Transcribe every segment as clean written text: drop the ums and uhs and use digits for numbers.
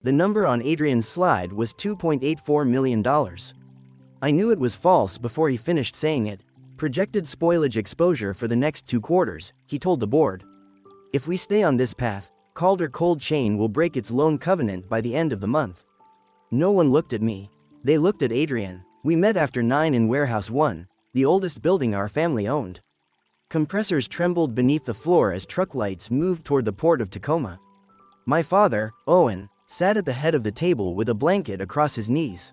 The number on Adrian's slide was $2.84 million. I knew it was false before he finished saying it. Projected spoilage exposure for the next 2 quarters, he told the board. If we stay on this path, Calder Cold Chain will break its loan covenant by the end of the month. No one looked at me. They looked at Adrian. We met after 9 in Warehouse 1, the oldest building our family owned. Compressors trembled beneath the floor as truck lights moved toward the port of Tacoma. My father, Owen, sat at the head of the table with a blanket across his knees.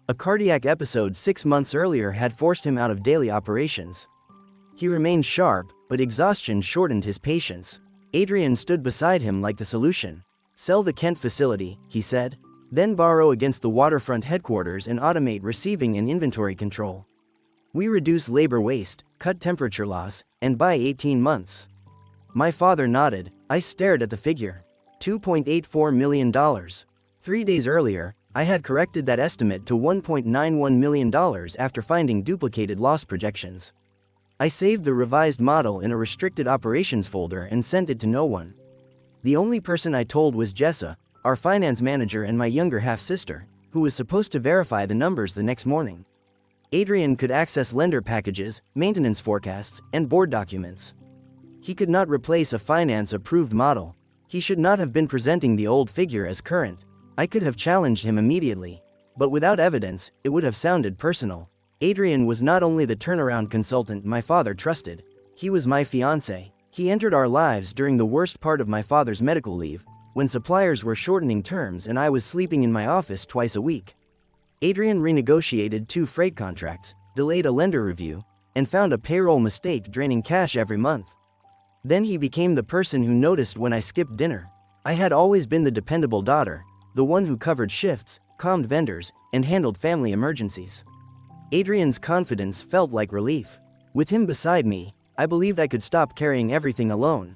A cardiac episode 6 months earlier had forced him out of daily operations. He remained sharp, but exhaustion shortened his patience. Adrian stood beside him like the solution. Sell the Kent facility, he said. Then borrow against the waterfront headquarters and automate receiving and inventory control. We reduce labor waste, cut temperature loss, and buy 18 months. My father nodded. I stared at the figure. $2.84 million. 3 days earlier, I had corrected that estimate to $1.91 million after finding duplicated loss projections. I saved the revised model in a restricted operations folder and sent it to no one. The only person I told was Jessa, our finance manager, and my younger half-sister, who was supposed to verify the numbers the next morning. Adrian could access lender packages, maintenance forecasts, and board documents. He could not replace a finance-approved model. He should not have been presenting the old figure as current. I could have challenged him immediately. But without evidence, it would have sounded personal. Adrian was not only the turnaround consultant my father trusted, he was my fiancé. He entered our lives during the worst part of my father's medical leave, when suppliers were shortening terms and I was sleeping in my office twice a week. Adrian renegotiated 2 freight contracts, delayed a lender review, and found a payroll mistake draining cash every month. Then he became the person who noticed when I skipped dinner. I had always been the dependable daughter, the one who covered shifts, calmed vendors, and handled family emergencies. Adrian's confidence felt like relief. With him beside me, I believed I could stop carrying everything alone.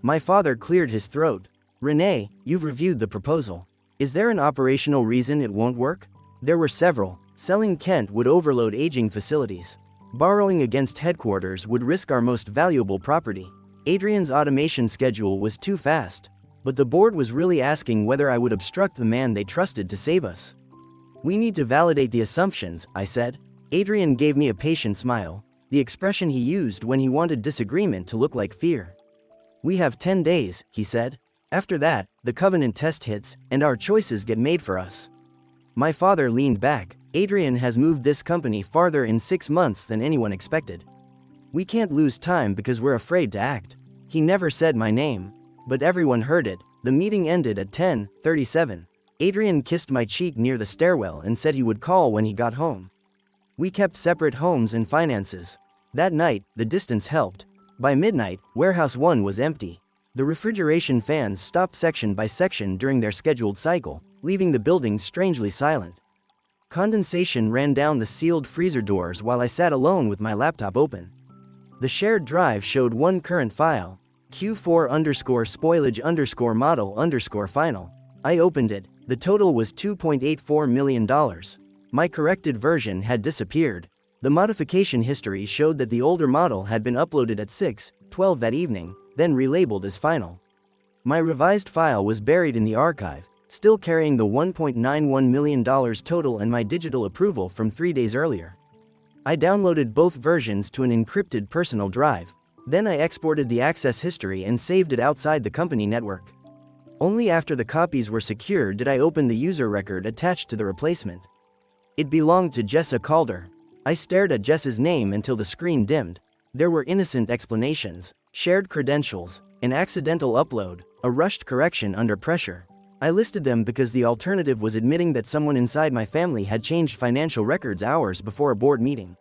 My father cleared his throat. Renee, you've reviewed the proposal. Is there an operational reason it won't work? There were several. Selling Kent would overload aging facilities. Borrowing against headquarters would risk our most valuable property. Adrian's automation schedule was too fast. But the board was really asking whether I would obstruct the man they trusted to save us. We need to validate the assumptions, I said. Adrian gave me a patient smile, the expression he used when he wanted disagreement to look like fear. We have 10 days, he said. After that, the covenant test hits, and our choices get made for us. My father leaned back. Adrian has moved this company farther in 6 months than anyone expected. We can't lose time because we're afraid to act. He never said my name, but everyone heard it. The meeting ended at 10:37. Adrian kissed my cheek near the stairwell and said he would call when he got home. We kept separate homes and finances. That night, the distance helped. By midnight, Warehouse 1 was empty. The refrigeration fans stopped section by section during their scheduled cycle, leaving the building strangely silent. Condensation ran down the sealed freezer doors while I sat alone with my laptop open. The shared drive showed one current file, Q4_spoilage_model_final. I opened it. The total was $2.84 million. My corrected version had disappeared. The modification history showed that the older model had been uploaded at 6:12 that evening, then relabeled as final. My revised file was buried in the archive, still carrying the $1.91 million total and my digital approval from 3 days earlier. I downloaded both versions to an encrypted personal drive. Then I exported the access history and saved it outside the company network. Only after the copies were secure did I open the user record attached to the replacement. It belonged to Jessa Calder. I stared at Jessa's name until the screen dimmed. There were innocent explanations, shared credentials, an accidental upload, a rushed correction under pressure. I listed them because the alternative was admitting that someone inside my family had changed financial records hours before a board meeting.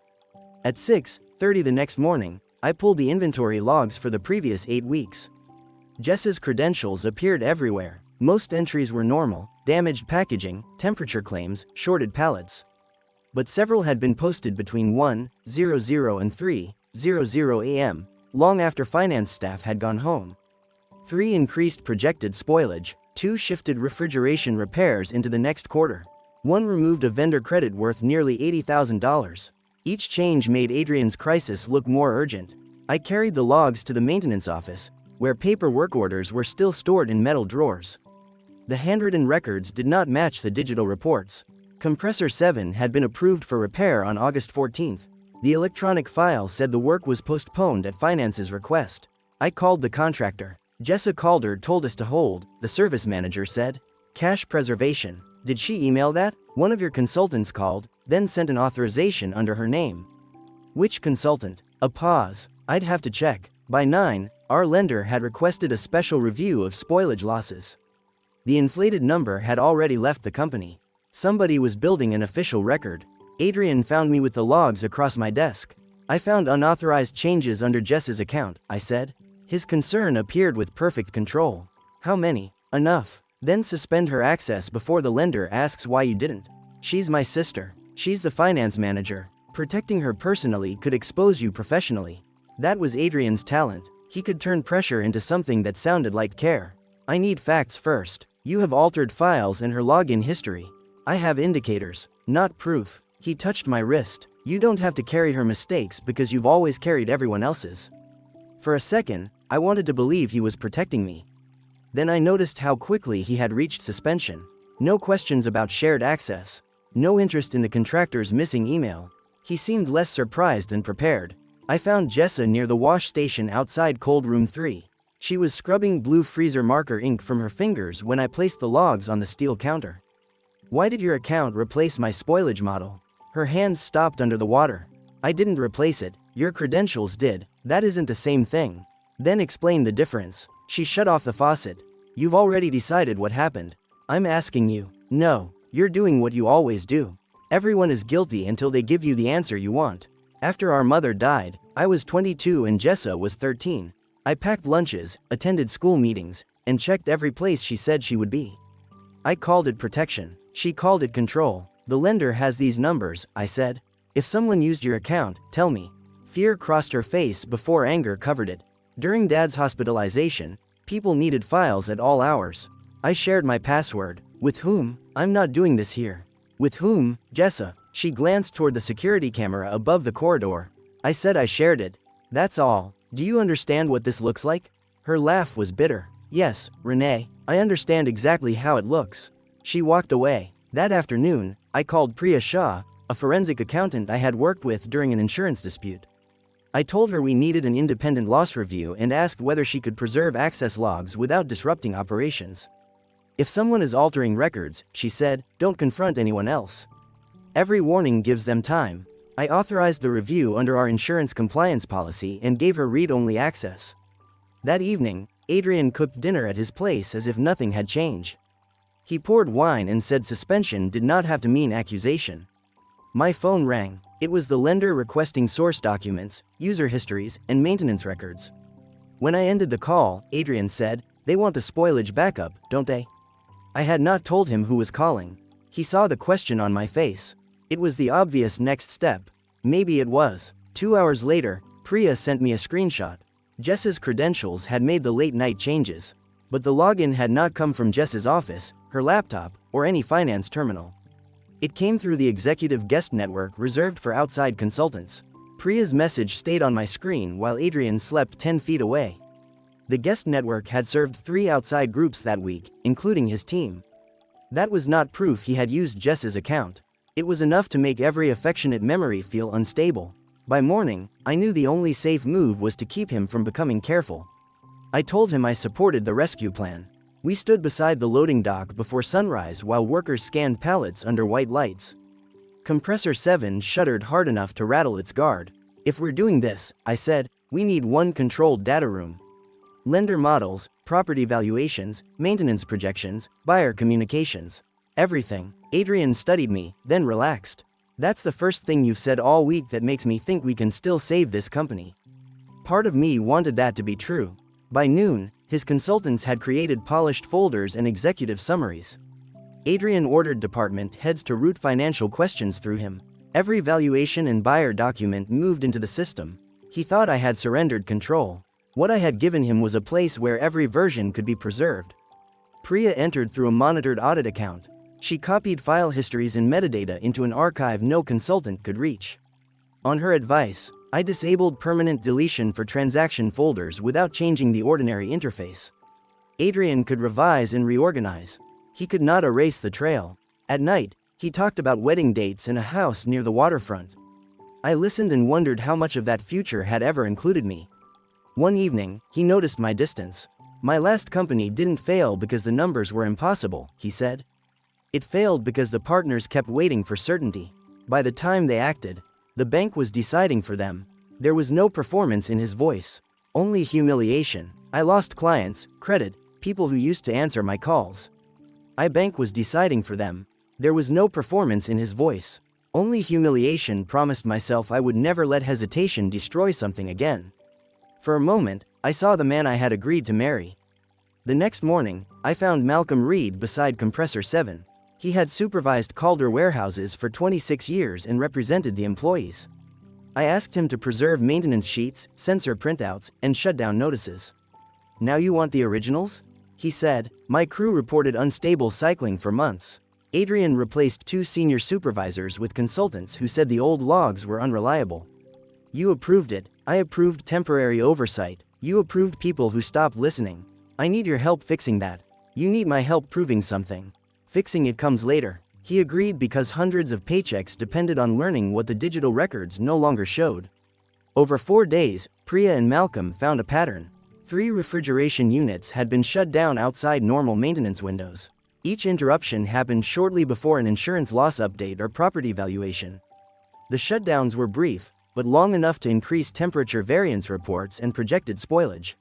At 6:30 the next morning, I pulled the inventory logs for the previous 8 weeks. Jessa's credentials appeared everywhere. Most entries were normal: damaged packaging, temperature claims, shorted pallets. But several had been posted between 1:00 and 3:00 a.m., long after finance staff had gone home. 3 increased projected spoilage, 2 shifted refrigeration repairs into the next quarter. 1 removed a vendor credit worth nearly $80,000. Each change made Adrian's crisis look more urgent. I carried the logs to the maintenance office, where paper work orders were still stored in metal drawers. The handwritten records did not match the digital reports. Compressor 7 had been approved for repair on August 14. The electronic file said the work was postponed at Finance's request. I called the contractor. Jessa Calder told us to hold, the service manager said. Cash preservation. Did she email that? One of your consultants called, then sent an authorization under her name. Which consultant? A pause. I'd have to check. By 9, our lender had requested a special review of spoilage losses. The inflated number had already left the company. Somebody was building an official record. Adrian found me with the logs across my desk. I found unauthorized changes under Jess's account, I said. His concern appeared with perfect control. How many? Enough. Then suspend her access before the lender asks why you didn't. She's my sister. She's the finance manager. Protecting her personally could expose you professionally. That was Adrian's talent. He could turn pressure into something that sounded like care. I need facts first. You have altered files and her login history. I have indicators, not proof. He touched my wrist. You don't have to carry her mistakes because you've always carried everyone else's. For a second, I wanted to believe he was protecting me. Then I noticed how quickly he had reached suspension. No questions about shared access. No interest in the contractor's missing email. He seemed less surprised than prepared. I found Jessa near the wash station outside cold room 3. She was scrubbing blue freezer marker ink from her fingers when I placed the logs on the steel counter. Why did your account replace my spoilage model? Her hands stopped under the water. I didn't replace it, your credentials did. That isn't the same thing. Then explain the difference. She shut off the faucet. You've already decided what happened. I'm asking you. No, you're doing what you always do. Everyone is guilty until they give you the answer you want. After our mother died, I was 22 and Jessa was 13. I packed lunches, attended school meetings, and checked every place she said she would be. I called it protection. She called it control. The lender has these numbers, I said. If someone used your account, tell me. Fear crossed her face before anger covered it. During Dad's hospitalization, people needed files at all hours. I shared my password. With whom? I'm not doing this here. With whom? Jessa. She glanced toward the security camera above the corridor. I said I shared it. That's all. Do you understand what this looks like? Her laugh was bitter. Yes, Renee, I understand exactly how it looks. She walked away. That afternoon, I called Priya Shah, a forensic accountant I had worked with during an insurance dispute. I told her we needed an independent loss review and asked whether she could preserve access logs without disrupting operations. If someone is altering records, she said, don't confront anyone else. Every warning gives them time. I authorized the review under our insurance compliance policy and gave her read-only access. That evening, Adrian cooked dinner at his place as if nothing had changed. He poured wine and said suspension did not have to mean accusation. My phone rang. It was the lender requesting source documents, user histories, and maintenance records. When I ended the call, Adrian said, they want the spoilage backup, don't they? I had not told him who was calling. He saw the question on my face. It was the obvious next step. Maybe it was. 2 hours later, Priya sent me a screenshot. Jessa's credentials had made the late-night changes. But the login had not come from Jessa's office, her laptop, or any finance terminal. It came through the executive guest network reserved for outside consultants. Priya's message stayed on my screen while Adrian slept 10 feet away. The guest network had served 3 outside groups that week, including his team. That was not proof he had used Jessa's account. It was enough to make every affectionate memory feel unstable. By morning, I knew the only safe move was to keep him from becoming careful. I told him I supported the rescue plan. We stood beside the loading dock before sunrise while workers scanned pallets under white lights. Compressor 7 shuddered hard enough to rattle its guard. If we're doing this, I said, we need one controlled data room. Lender models, property valuations, maintenance projections, buyer communications. Everything. Adrian studied me, then relaxed. That's the first thing you've said all week that makes me think we can still save this company. Part of me wanted that to be true. By noon, his consultants had created polished folders and executive summaries. Adrian ordered department heads to route financial questions through him. Every valuation and buyer document moved into the system. He thought I had surrendered control. What I had given him was a place where every version could be preserved. Priya entered through a monitored audit account. She copied file histories and metadata into an archive no consultant could reach. On her advice, I disabled permanent deletion for transaction folders without changing the ordinary interface. Adrian could revise and reorganize. He could not erase the trail. At night, he talked about wedding dates and a house near the waterfront. I listened and wondered how much of that future had ever included me. One evening, he noticed my distance. My last company didn't fail because the numbers were impossible, he said. It failed because the partners kept waiting for certainty. By the time they acted, the bank was deciding for them. There was no performance in his voice, only humiliation. I lost clients, credit, people who used to answer my calls. Bank was deciding for them. There was no performance in his voice, only humiliation. Promised myself I would never let hesitation destroy something again. For a moment, I saw the man I had agreed to marry. The next morning, I found Malcolm Reed beside Compressor 7. He had supervised Calder warehouses for 26 years and represented the employees. I asked him to preserve maintenance sheets, censor printouts, and shut down notices. Now you want the originals? He said. My crew reported unstable cycling for months. Adrian replaced 2 senior supervisors with consultants who said the old logs were unreliable. You approved it. I approved temporary oversight. You approved people who stopped listening. I need your help fixing that. You need my help proving something. Fixing it comes later. He agreed because hundreds of paychecks depended on learning what the digital records no longer showed. Over 4 days, Priya and Malcolm found a pattern. 3 refrigeration units had been shut down outside normal maintenance windows. Each interruption happened shortly before an insurance loss update or property valuation. The shutdowns were brief, but long enough to increase temperature variance reports and projected spoilage.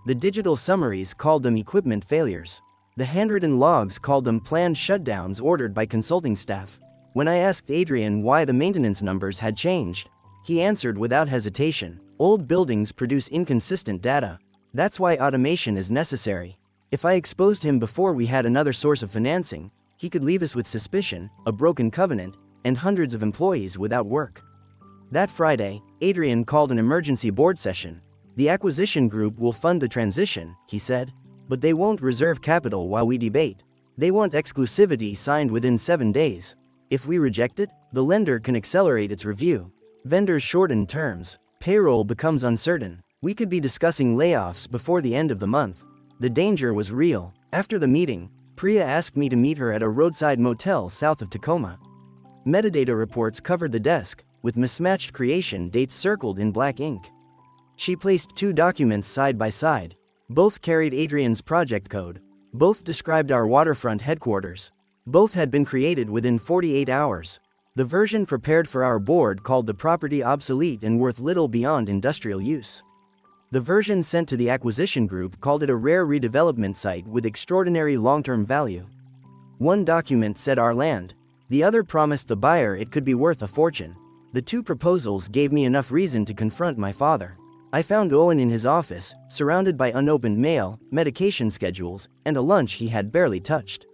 The digital summaries called them equipment failures. The handwritten logs called them planned shutdowns ordered by consulting staff. When I asked Adrian why the maintenance numbers had changed, he answered without hesitation. Old buildings produce inconsistent data. That's why automation is necessary. If I exposed him before we had another source of financing, he could leave us with suspicion, a broken covenant, and hundreds of employees without work. That Friday, Adrian called an emergency board session. The acquisition group will fund the transition, he said. But they won't reserve capital while we debate. They want exclusivity signed within 7 days. If we reject it, the lender can accelerate its review. Vendors shorten terms. Payroll becomes uncertain. We could be discussing layoffs before the end of the month. The danger was real. After the meeting, Priya asked me to meet her at a roadside motel south of Tacoma. Metadata reports covered the desk, with mismatched creation dates circled in black ink. She placed 2 documents side by side. Both carried Adrian's project code. Both described our waterfront headquarters. Both had been created within 48 hours. The version prepared for our board called the property obsolete and worth little beyond industrial use. The version sent to the acquisition group called it a rare redevelopment site with extraordinary long-term value. One document said our land. The other promised the buyer it could be worth a fortune. The 2 proposals gave me enough reason to confront my father. I found Owen in his office, surrounded by unopened mail, medication schedules, and a lunch he had barely touched.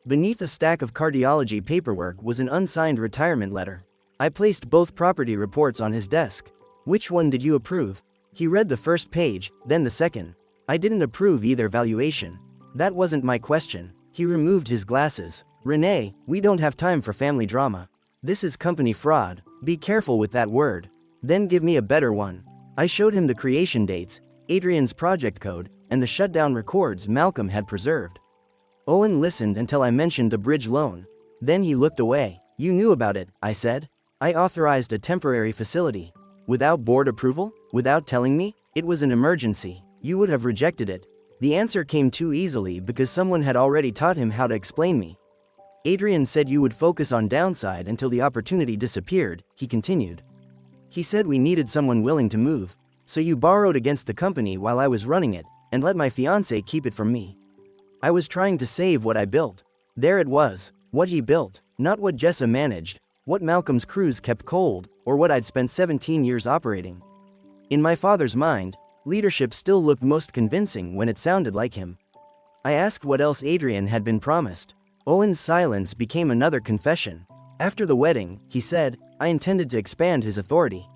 Beneath a stack of cardiology paperwork was an unsigned retirement letter. I placed both property reports on his desk. Which one did you approve? He read the first page, then the second. I didn't approve either valuation. That wasn't my question. He removed his glasses. Renee, we don't have time for family drama. This is company fraud. Be careful with that word. Then give me a better one. I showed him the creation dates, Adrian's project code, and the shutdown records Malcolm had preserved. Owen listened until I mentioned the bridge loan. Then he looked away. You knew about it, I said. I authorized a temporary facility. Without board approval? Without telling me? It was an emergency. You would have rejected it. The answer came too easily because someone had already taught him how to explain me. Adrian said you would focus on downside until the opportunity disappeared, he continued. He said we needed someone willing to move, so you borrowed against the company while I was running it, and let my fiancé keep it from me. I was trying to save what I built. There it was, what he built, not what Jessa managed, what Malcolm's crews kept cold, or what I'd spent 17 years operating. In my father's mind, leadership still looked most convincing when it sounded like him. I asked what else Adrian had been promised. Owen's silence became another confession. After the wedding, he said, I intended to expand his authority.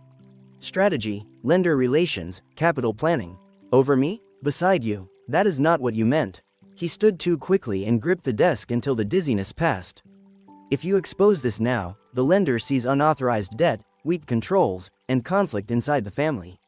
Strategy, lender relations, capital planning. Over me? Beside you. That is not what you meant. He stood too quickly and gripped the desk until the dizziness passed. If you expose this now, the lender sees unauthorized debt, weak controls, and conflict inside the family.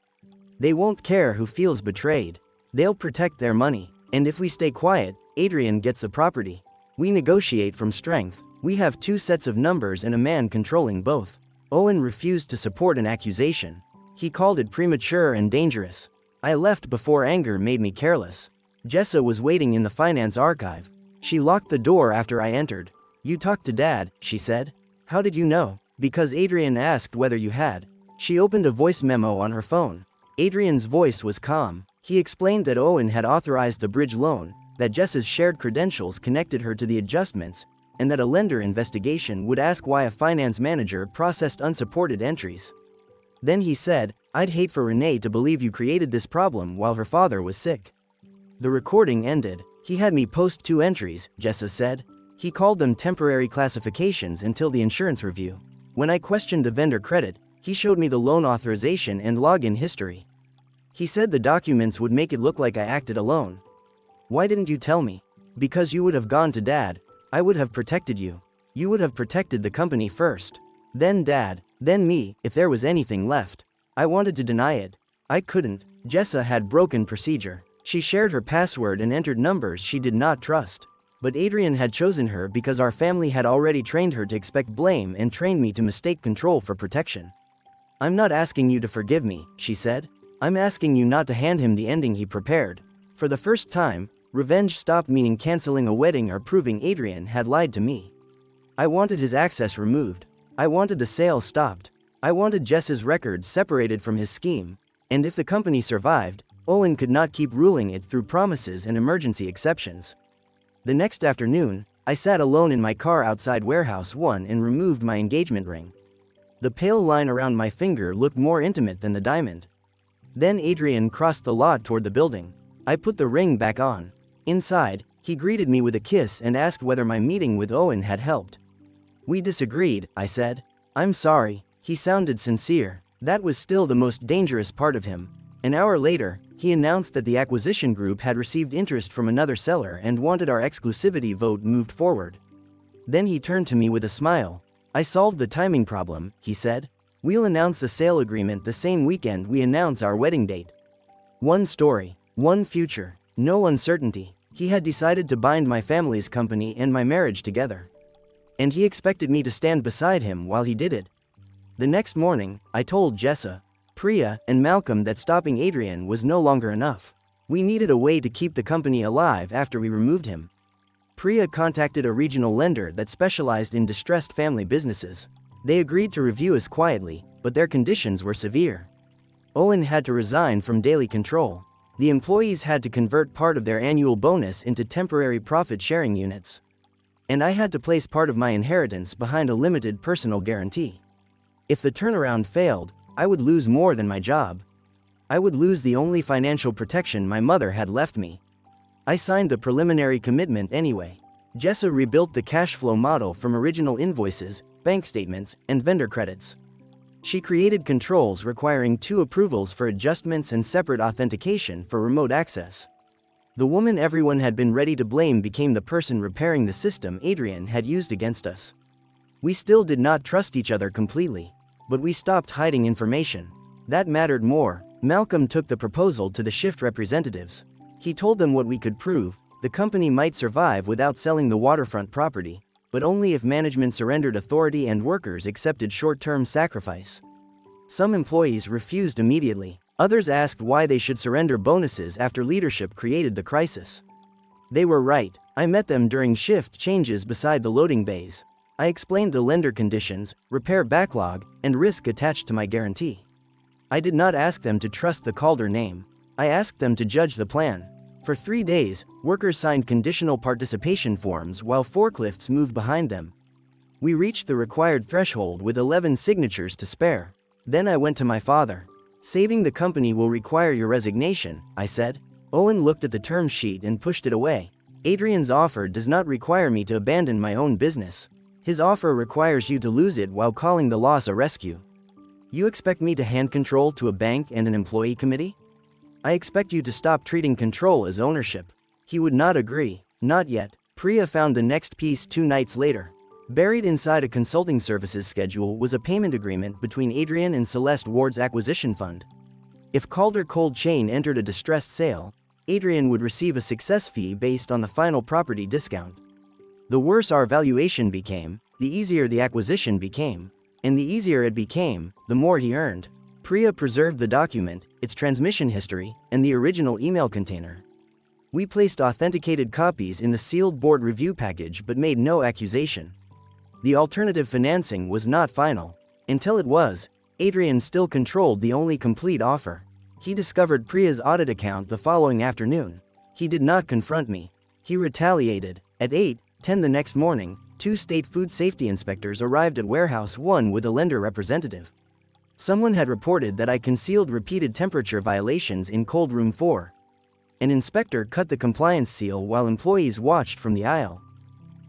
They won't care who feels betrayed. They'll protect their money. And if we stay quiet, Adrian gets the property. We negotiate from strength. We have two sets of numbers and a man controlling both. Owen refused to support an accusation. He called it premature and dangerous. I left before anger made me careless. Jessa was waiting in the finance archive. She locked the door after I entered. "You talked to Dad," she said. "How did you know?" "Because Adrian asked whether you had." She opened a voice memo on her phone. Adrian's voice was calm. He explained that Owen had authorized the bridge loan, that Jessa's shared credentials connected her to the adjustments, and that a lender investigation would ask why a finance manager processed unsupported entries. Then he said, "I'd hate for Renee to believe you created this problem while her father was sick." The recording ended. "He had me post 2 entries, Jessa said. He called them temporary classifications until the insurance review. When I questioned the vendor credit, he showed me the loan authorization and login history. He said the documents would make it look like I acted alone." "Why didn't you tell me?" "Because you would have gone to Dad. I would have protected you. You would have protected the company first. Then Dad, then me, if there was anything left." I wanted to deny it. I couldn't. Jessa had broken procedure. She shared her password and entered numbers she did not trust. But Adrian had chosen her because our family had already trained her to expect blame and trained me to mistake control for protection. "I'm not asking you to forgive me," she said. "I'm asking you not to hand him the ending he prepared." For the first time, revenge stopped meaning canceling a wedding or proving Adrian had lied to me. I wanted his access removed. I wanted the sale stopped. I wanted Jess's records separated from his scheme. And if the company survived, Owen could not keep ruling it through promises and emergency exceptions. The next afternoon, I sat alone in my car outside Warehouse 1 and removed my engagement ring. The pale line around my finger looked more intimate than the diamond. Then Adrian crossed the lot toward the building. I put the ring back on. Inside, he greeted me with a kiss and asked whether my meeting with Owen had helped. "We disagreed," I said. "I'm sorry." He sounded sincere. That was still the most dangerous part of him. An hour later, he announced that the acquisition group had received interest from another seller and wanted our exclusivity vote moved forward. Then he turned to me with a smile. "I solved the timing problem," he said. "We'll announce the sale agreement the same weekend we announce our wedding date. One story, one future, no uncertainty." He had decided to bind my family's company and my marriage together. And he expected me to stand beside him while he did it. The next morning, I told Jessa, Priya, and Malcolm that stopping Adrian was no longer enough. We needed a way to keep the company alive after we removed him. Priya contacted a regional lender that specialized in distressed family businesses. They agreed to review us quietly, but their conditions were severe. Owen had to resign from daily control. The employees had to convert part of their annual bonus into temporary profit-sharing units. And I had to place part of my inheritance behind a limited personal guarantee. If the turnaround failed, I would lose more than my job. I would lose the only financial protection my mother had left me. I signed the preliminary commitment anyway. Jessa rebuilt the cash flow model from original invoices, bank statements, and vendor credits. She created controls requiring 2 approvals for adjustments and separate authentication for remote access. The woman everyone had been ready to blame became the person repairing the system Adrian had used against us. We still did not trust each other completely, but we stopped hiding information. That mattered more. Malcolm took the proposal to the shift representatives. He told them what we could prove: the company might survive without selling the waterfront property, but only if management surrendered authority and workers accepted short-term sacrifice. Some employees refused immediately. Others asked why they should surrender bonuses after leadership created the crisis. They were right. I met them during shift changes beside the loading bays. I explained the lender conditions, repair backlog, and risk attached to my guarantee. I did not ask them to trust the Calder name. I asked them to judge the plan. For 3 days, workers signed conditional participation forms while forklifts moved behind them. We reached the required threshold with 11 signatures to spare. Then I went to my father. "Saving the company will require your resignation," I said. Owen looked at the term sheet and pushed it away. "Adrian's offer does not require me to abandon my own business. His offer requires you to lose it while calling the loss a rescue. You expect me to hand control to a bank and an employee committee? I expect you to stop treating control as ownership." He would not agree. Not yet. Priya found the next piece 2 nights later. Buried inside a consulting services schedule was a payment agreement between Adrian and Celeste Ward's acquisition fund. If Calder Cold Chain entered a distressed sale, Adrian would receive a success fee based on the final property discount. The worse our valuation became, the easier the acquisition became. And the easier it became, the more he earned. Priya preserved the document, its transmission history, and the original email container. We placed authenticated copies in the sealed board review package but made no accusation. The alternative financing was not final. Until it was, Adrian still controlled the only complete offer. He discovered Priya's audit account the following afternoon. He did not confront me. He retaliated. At 8:10 the next morning, 2 state food safety inspectors arrived at Warehouse 1 with a lender representative. Someone had reported that I concealed repeated temperature violations in cold room 4. An inspector cut the compliance seal while employees watched from the aisle.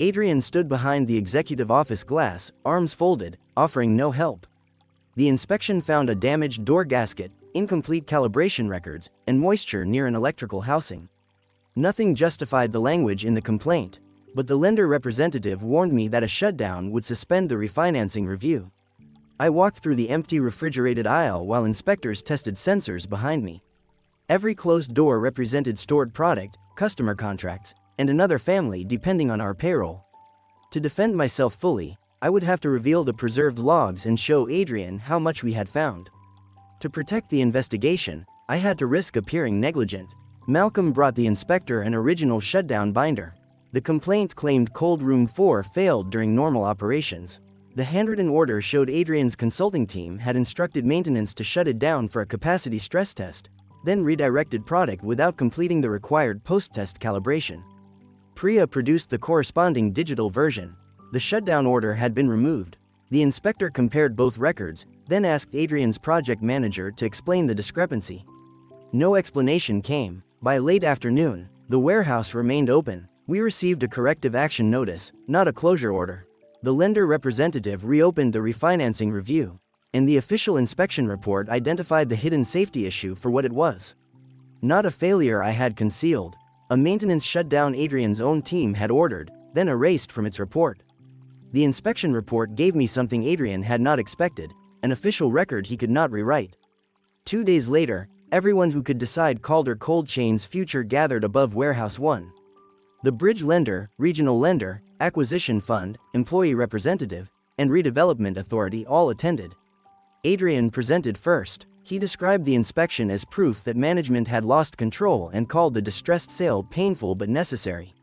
Adrian stood behind the executive office glass, arms folded, offering no help. The inspection found a damaged door gasket, incomplete calibration records, and moisture near an electrical housing. Nothing justified the language in the complaint, but the lender representative warned me that a shutdown would suspend the refinancing review. I walked through the empty refrigerated aisle while inspectors tested sensors behind me. Every closed door represented stored product, customer contracts, and another family depending on our payroll. To defend myself fully, I would have to reveal the preserved logs and show Adrian how much we had found. To protect the investigation, I had to risk appearing negligent. Malcolm brought the inspector an original shutdown binder. The complaint claimed cold room 4 failed during normal operations. The handwritten order showed Adrian's consulting team had instructed maintenance to shut it down for a capacity stress test, then redirected product without completing the required post-test calibration. Priya produced the corresponding digital version. The shutdown order had been removed. The inspector compared both records, then asked Adrian's project manager to explain the discrepancy. No explanation came. By late afternoon, the warehouse remained open. We received a corrective action notice, not a closure order. The lender representative reopened the refinancing review, and the official inspection report identified the hidden safety issue for what it was. Not a failure I had concealed. A maintenance shutdown Adrian's own team had ordered, then erased from its report. The inspection report gave me something Adrian had not expected, an official record he could not rewrite. 2 days later, everyone who could decide Calder Cold Chain's future gathered above Warehouse 1. The bridge lender, regional lender, acquisition fund, employee representative, and redevelopment authority all attended. Adrian presented first. He described the inspection as proof that management had lost control and called the distressed sale painful but necessary.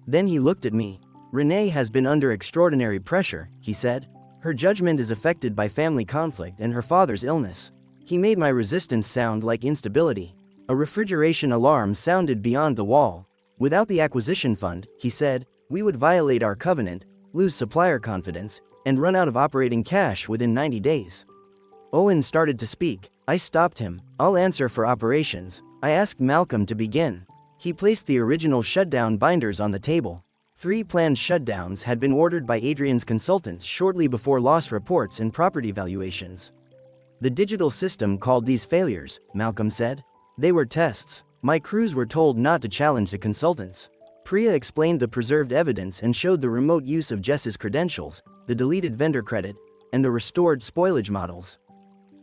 Then he looked at me. "Renee has been under extraordinary pressure," he said. "Her judgment is affected by family conflict and her father's illness." He made my resistance sound like instability. A refrigeration alarm sounded beyond the wall. "Without the acquisition fund," he said, "we would violate our covenant, lose supplier confidence, and run out of operating cash within 90 days. Owen started to speak. I stopped him. "I'll answer for operations." I asked Malcolm to begin. He placed the original shutdown binders on the table. 3 planned shutdowns had been ordered by Adrian's consultants shortly before loss reports and property valuations. "The digital system called these failures," Malcolm said. "They were tests. My crews were told not to challenge the consultants." Priya explained the preserved evidence and showed the remote use of Jess's credentials, the deleted vendor credit, and the restored spoilage models.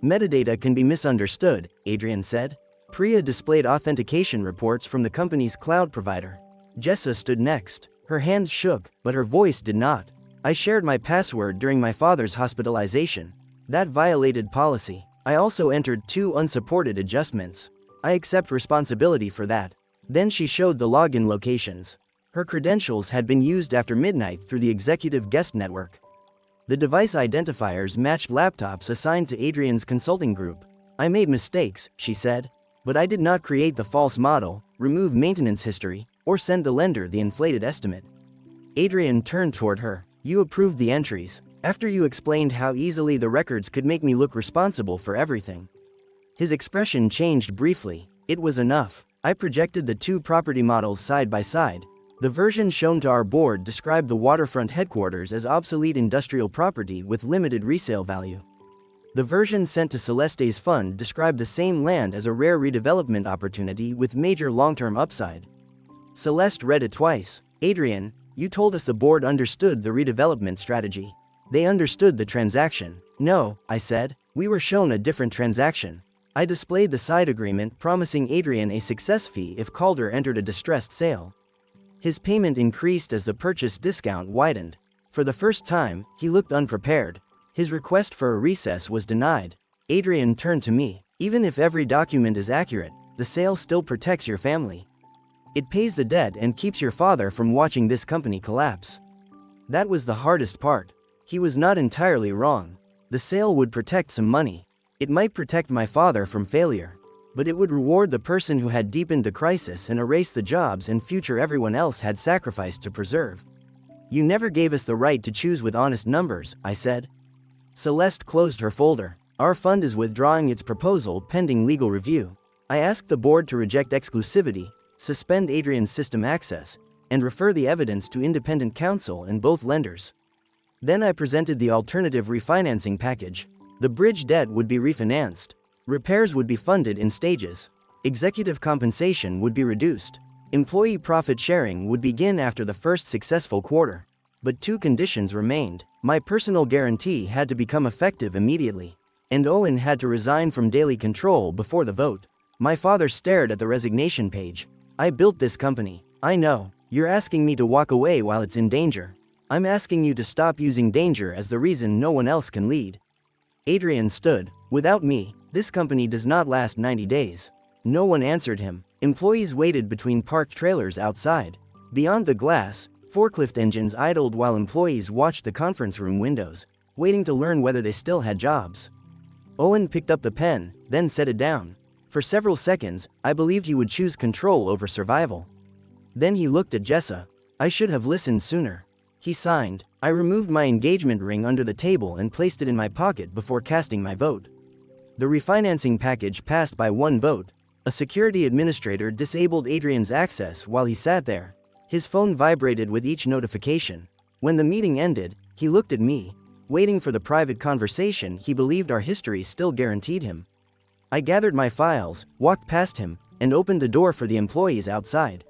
"Metadata can be misunderstood," Adrian said. Priya displayed authentication reports from the company's cloud provider. Jessa stood next. Her hands shook, but her voice did not. "I shared my password during my father's hospitalization. That violated policy. I also entered 2 unsupported adjustments. I accept responsibility for that." Then she showed the login locations. Her credentials had been used after midnight through the executive guest network. The device identifiers matched laptops assigned to Adrian's consulting group. "I made mistakes," she said. "But I did not create the false model, remove maintenance history, or send the lender the inflated estimate." Adrian turned toward her. "You approved the entries, after you explained how easily the records could make me look responsible for everything." His expression changed briefly. "It was enough. I projected the 2 property models side by side. The version shown to our board described the waterfront headquarters as obsolete industrial property with limited resale value. The version sent to Celeste's fund described the same land as a rare redevelopment opportunity with major long-term upside." Celeste read it twice. "Adrian, you told us the board understood the redevelopment strategy. They understood the transaction." "No," I said. "We were shown a different transaction." I displayed the side agreement promising Adrian a success fee if Calder entered a distressed sale. His payment increased as the purchase discount widened. For the first time, he looked unprepared. His request for a recess was denied. Adrian turned to me. Even if every document is accurate, the sale still protects your family. It pays the debt and keeps your father from watching this company collapse. That was the hardest part. He was not entirely wrong. The sale would protect some money. It might protect my father from failure. But it would reward the person who had deepened the crisis and erased the jobs and future everyone else had sacrificed to preserve. You never gave us the right to choose with honest numbers, I said. Celeste closed her folder. Our fund is withdrawing its proposal pending legal review. I asked the board to reject exclusivity, suspend Adrian's system access, and refer the evidence to independent counsel and both lenders. Then I presented the alternative refinancing package. The bridge debt would be refinanced. Repairs would be funded in stages. Executive compensation would be reduced. Employee profit sharing would begin after the first successful quarter. But two conditions remained. My personal guarantee had to become effective immediately. And Owen had to resign from daily control before the vote. My father stared at the resignation page. I built this company. I know. You're asking me to walk away while it's in danger. I'm asking you to stop using danger as the reason no one else can lead. Adrian stood. Without me, this company does not last 90 days. No one answered him. Employees waited between parked trailers outside. Beyond the glass, forklift engines idled while employees watched the conference room windows, waiting to learn whether they still had jobs. Owen picked up the pen, then set it down. For several seconds, I believed he would choose control over survival. Then he looked at Jessa. I should have listened sooner. He signed. I removed my engagement ring under the table and placed it in my pocket before casting my vote. The refinancing package passed by one vote. A security administrator disabled Adrian's access while he sat there. His phone vibrated with each notification. When the meeting ended, he looked at me, waiting for the private conversation he believed our history still guaranteed him. I gathered my files, walked past him, and opened the door for the employees outside.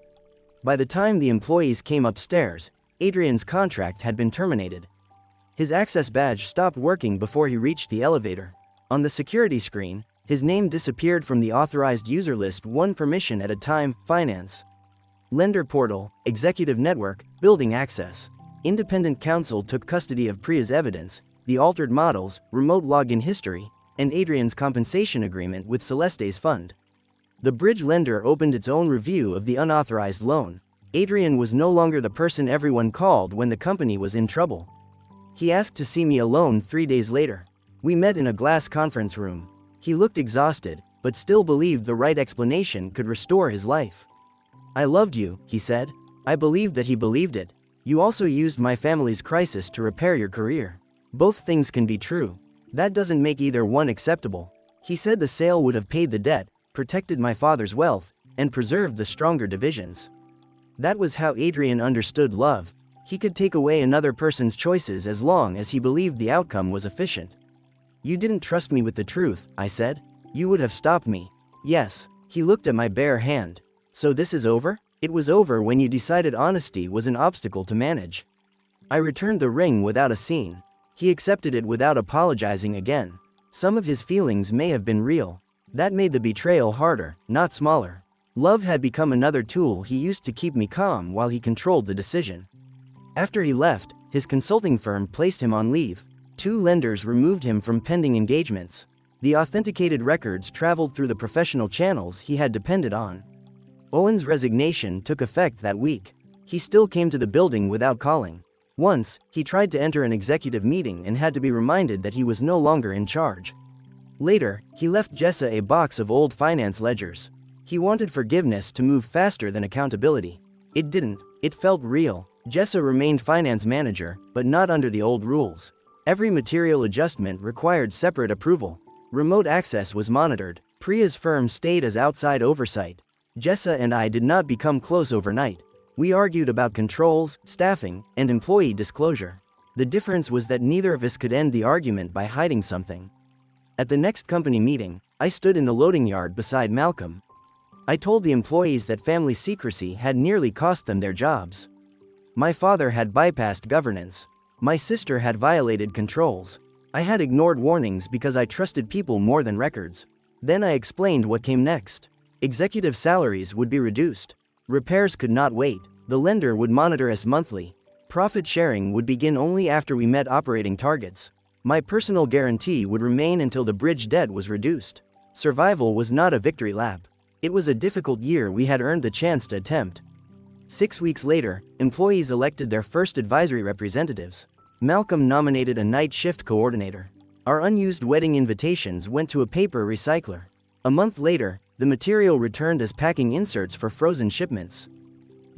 By the time the employees came upstairs, Adrian's contract had been terminated. His access badge stopped working before he reached the elevator. On the security screen, his name disappeared from the authorized user list one permission at a time, finance. Lender portal, executive network, building access. Independent counsel took custody of Priya's evidence, the altered models, remote login history, and Adrian's compensation agreement with Celeste's fund. The bridge lender opened its own review of the unauthorized loan. Adrian was no longer the person everyone called when the company was in trouble. He asked to see me alone 3 days later. We met in a glass conference room. He looked exhausted, but still believed the right explanation could restore his life. I loved you, he said. I believed that he believed it. You also used my family's crisis to repair your career. Both things can be true. That doesn't make either one acceptable. He said the sale would have paid the debt, protected my father's wealth, and preserved the stronger divisions. That was how Adrian understood love. He could take away another person's choices as long as he believed the outcome was efficient. You didn't trust me with the truth, I said. You would have stopped me. Yes. He looked at my bare hand. So this is over? It was over when you decided honesty was an obstacle to manage. I returned the ring without a scene. He accepted it without apologizing again. Some of his feelings may have been real. That made the betrayal harder, not smaller. Love had become another tool he used to keep me calm while he controlled the decision. After he left, his consulting firm placed him on leave. 2 lenders removed him from pending engagements. The authenticated records traveled through the professional channels he had depended on. Owen's resignation took effect that week. He still came to the building without calling. Once, he tried to enter an executive meeting and had to be reminded that he was no longer in charge. Later, he left Jessa a box of old finance ledgers. He wanted forgiveness to move faster than accountability. It didn't. It felt real. Jessa remained finance manager, but not under the old rules. Every material adjustment required separate approval. Remote access was monitored. Priya's firm stayed as outside oversight. Jessa and I did not become close overnight. We argued about controls, staffing, and employee disclosure. The difference was that neither of us could end the argument by hiding something. At the next company meeting, I stood in the loading yard beside Malcolm. I told the employees that family secrecy had nearly cost them their jobs. My father had bypassed governance. My sister had violated controls. I had ignored warnings because I trusted people more than records. Then I explained what came next. Executive salaries would be reduced. Repairs could not wait. The lender would monitor us monthly. Profit sharing would begin only after we met operating targets. My personal guarantee would remain until the bridge debt was reduced. Survival was not a victory lap. It was a difficult year we had earned the chance to attempt. 6 weeks later, employees elected their first advisory representatives. Malcolm nominated a night shift coordinator. Our unused wedding invitations went to a paper recycler. A month later, the material returned as packing inserts for frozen shipments.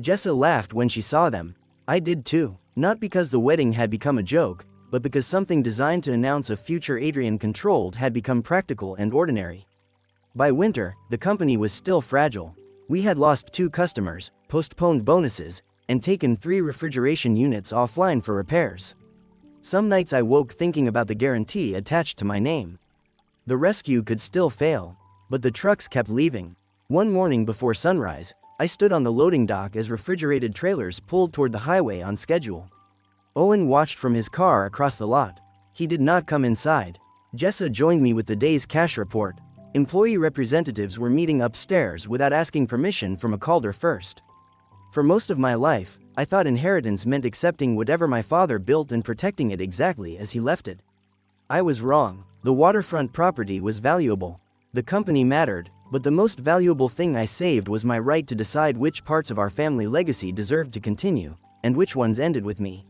Jessa laughed when she saw them. I did too, not because the wedding had become a joke, but because something designed to announce a future Adrian controlled had become practical and ordinary. By winter, the company was still fragile. We had lost 2 customers, postponed bonuses, and taken 3 refrigeration units offline for repairs. Some nights I woke thinking about the guarantee attached to my name. The rescue could still fail, but the trucks kept leaving. One morning before sunrise, I stood on the loading dock as refrigerated trailers pulled toward the highway on schedule. Owen watched from his car across the lot. He did not come inside. Jessa joined me with the day's cash report. Employee representatives were meeting upstairs without asking permission from a Calder first. For most of my life, I thought inheritance meant accepting whatever my father built and protecting it exactly as he left it. I was wrong. The waterfront property was valuable. The company mattered, but the most valuable thing I saved was my right to decide which parts of our family legacy deserved to continue, and which ones ended with me.